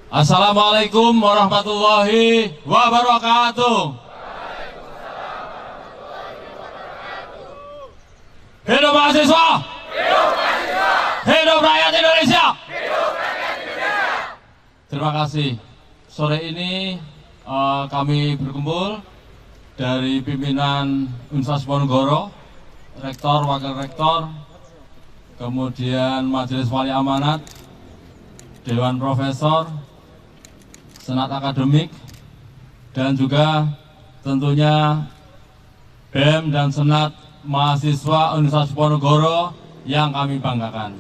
Assalamualaikum warahmatullahi wabarakatuh. Hidup mahasiswa! Hidup mahasiswa! Hidup rakyat Indonesia! Hidup rakyat Indonesia! Terima kasih. Sore ini kami berkumpul dari pimpinan Universitas Diponegoro, rektor, wakil rektor, kemudian majelis wali amanat, dewan profesor, senat akademik, dan juga tentunya BEM dan senat mahasiswa Universitas Diponegoro yang kami banggakan,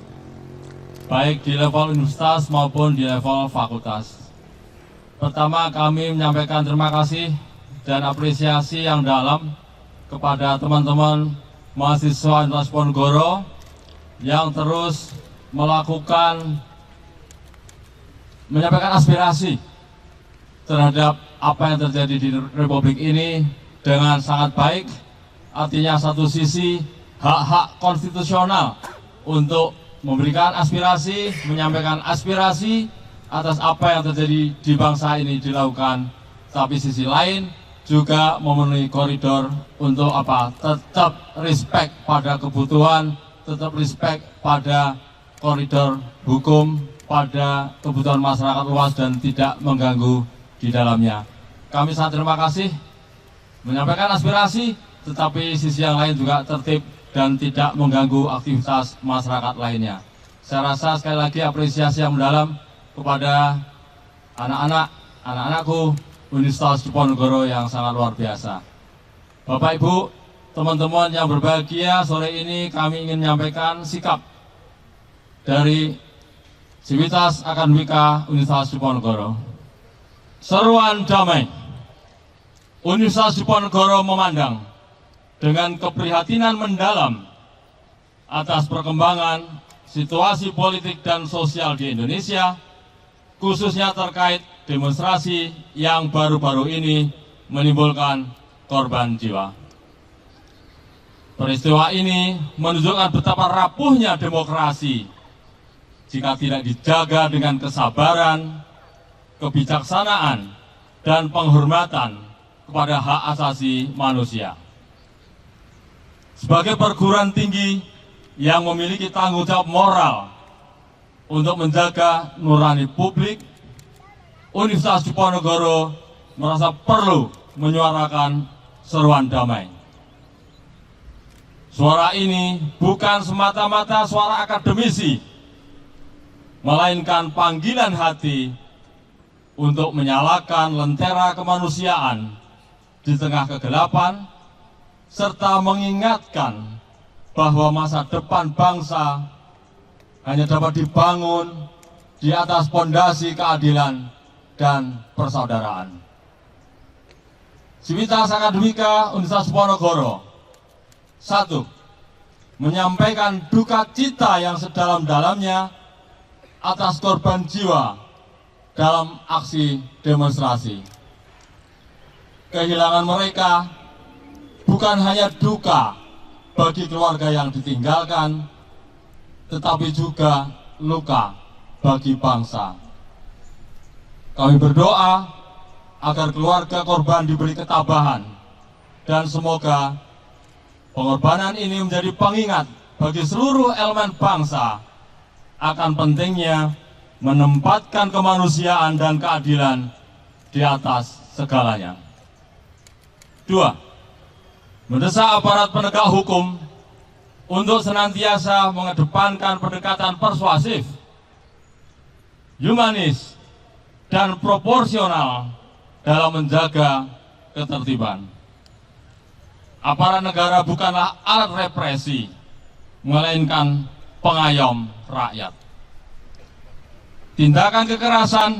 baik di level universitas maupun di level fakultas. Pertama, kami menyampaikan terima kasih dan apresiasi yang dalam kepada teman-teman mahasiswa Universitas Diponegoro yang terus menyampaikan aspirasi terhadap apa yang terjadi di Republik ini dengan sangat baik. Artinya satu sisi hak-hak konstitusional untuk memberikan aspirasi, menyampaikan aspirasi atas apa yang terjadi di bangsa ini dilakukan. Tapi sisi lain juga memenuhi koridor untuk apa? Tetap respect pada kebutuhan, tetap respect pada koridor hukum, pada kebutuhan masyarakat luas dan tidak mengganggu di dalamnya. Kami sangat terima kasih menyampaikan aspirasi, tetapi sisi yang lain juga tertib dan tidak mengganggu aktivitas masyarakat lainnya. Saya rasa sekali lagi apresiasi yang mendalam kepada anak-anakku Universitas Diponegoro yang sangat luar biasa. Bapak Ibu, teman-teman yang berbahagia, sore ini kami ingin menyampaikan sikap dari Civitas Akademika Universitas Diponegoro. Seruan damai. Universitas Diponegoro memandang dengan keprihatinan mendalam atas perkembangan situasi politik dan sosial di Indonesia, khususnya terkait demonstrasi yang baru-baru ini menimbulkan korban jiwa. Peristiwa ini menunjukkan betapa rapuhnya demokrasi jika tidak dijaga dengan kesabaran, kebijaksanaan, dan penghormatan kepada hak asasi manusia. Sebagai perguruan tinggi yang memiliki tanggung jawab moral untuk menjaga nurani publik, Universitas Diponegoro merasa perlu menyuarakan seruan damai. Suara ini bukan semata-mata suara akademisi, melainkan panggilan hati untuk menyalakan lentera kemanusiaan di tengah kegelapan, serta mengingatkan bahwa masa depan bangsa hanya dapat dibangun di atas pondasi keadilan dan persaudaraan. Civitas Akademika Universitas Diponegoro, 1. Menyampaikan duka cita yang sedalam-dalamnya atas korban jiwa dalam aksi demonstrasi. Kehilangan mereka bukan hanya duka bagi keluarga yang ditinggalkan, tetapi juga luka bagi bangsa. Kami berdoa agar keluarga korban diberi ketabahan, dan semoga pengorbanan ini menjadi pengingat bagi seluruh elemen bangsa akan pentingnya menempatkan kemanusiaan dan keadilan di atas segalanya. 2. Mendesak aparat penegak hukum untuk senantiasa mengedepankan pendekatan persuasif, humanis, dan proporsional dalam menjaga ketertiban. Aparat negara bukanlah alat represi, melainkan pengayom rakyat. Tindakan kekerasan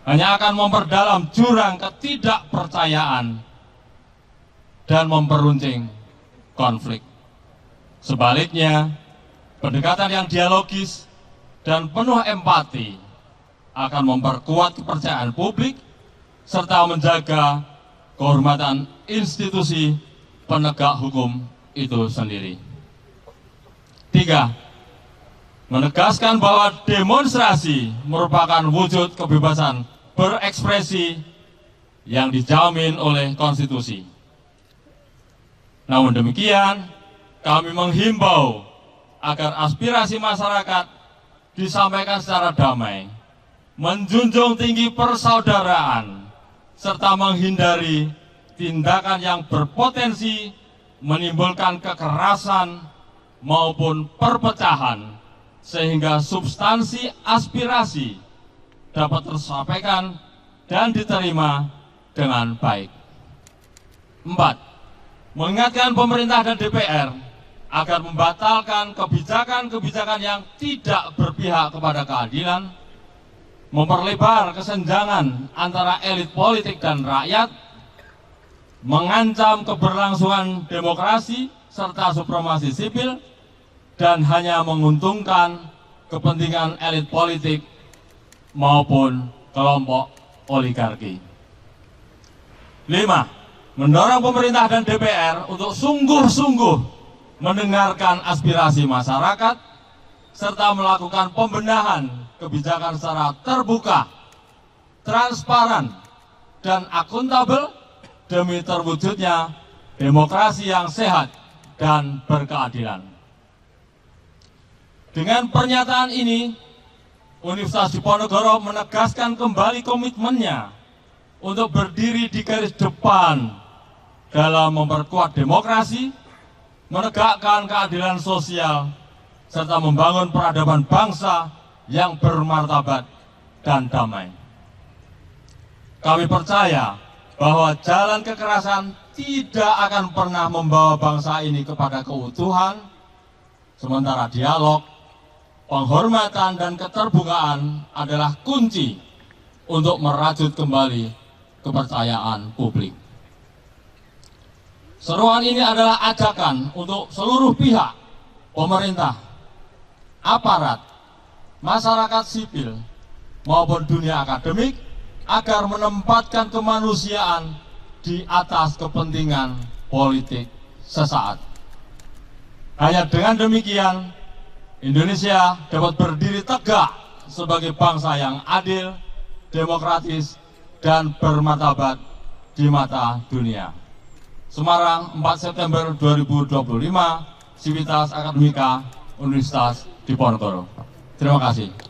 hanya akan memperdalam jurang ketidakpercayaan dan memperuncing konflik. Sebaliknya, pendekatan yang dialogis dan penuh empati akan memperkuat kepercayaan publik serta menjaga kehormatan institusi penegak hukum itu sendiri. 3. menegaskan bahwa demonstrasi merupakan wujud kebebasan berekspresi yang dijamin oleh konstitusi. Namun demikian, kami menghimbau agar aspirasi masyarakat disampaikan secara damai, menjunjung tinggi persaudaraan, serta menghindari tindakan yang berpotensi menimbulkan kekerasan maupun perpecahan, sehingga substansi aspirasi dapat tersampaikan dan diterima dengan baik. 4. Mengingatkan pemerintah dan DPR agar membatalkan kebijakan-kebijakan yang tidak berpihak kepada keadilan, memperlebar kesenjangan antara elit politik dan rakyat, mengancam keberlangsungan demokrasi serta supremasi sipil, dan hanya menguntungkan kepentingan elit politik maupun kelompok oligarki. 5. Mendorong pemerintah dan DPR untuk sungguh-sungguh mendengarkan aspirasi masyarakat serta melakukan pembenahan kebijakan secara terbuka, transparan, dan akuntabel demi terwujudnya demokrasi yang sehat dan berkeadilan. Dengan pernyataan ini, Universitas Diponegoro menegaskan kembali komitmennya untuk berdiri di garis depan dalam memperkuat demokrasi, menegakkan keadilan sosial, serta membangun peradaban bangsa yang bermartabat dan damai. Kami percaya bahwa jalan kekerasan tidak akan pernah membawa bangsa ini kepada keutuhan, sementara dialog, penghormatan, dan keterbukaan adalah kunci untuk merajut kembali kepercayaan publik. Seruan ini adalah ajakan untuk seluruh pihak, pemerintah, aparat, masyarakat sipil, maupun dunia akademik, agar menempatkan kemanusiaan di atas kepentingan politik sesaat. Hanya dengan demikian, Indonesia dapat berdiri tegak sebagai bangsa yang adil, demokratis, dan bermartabat di mata dunia. Semarang, 4 September 2025, Civitas Akademika Universitas Diponegoro. Terima kasih.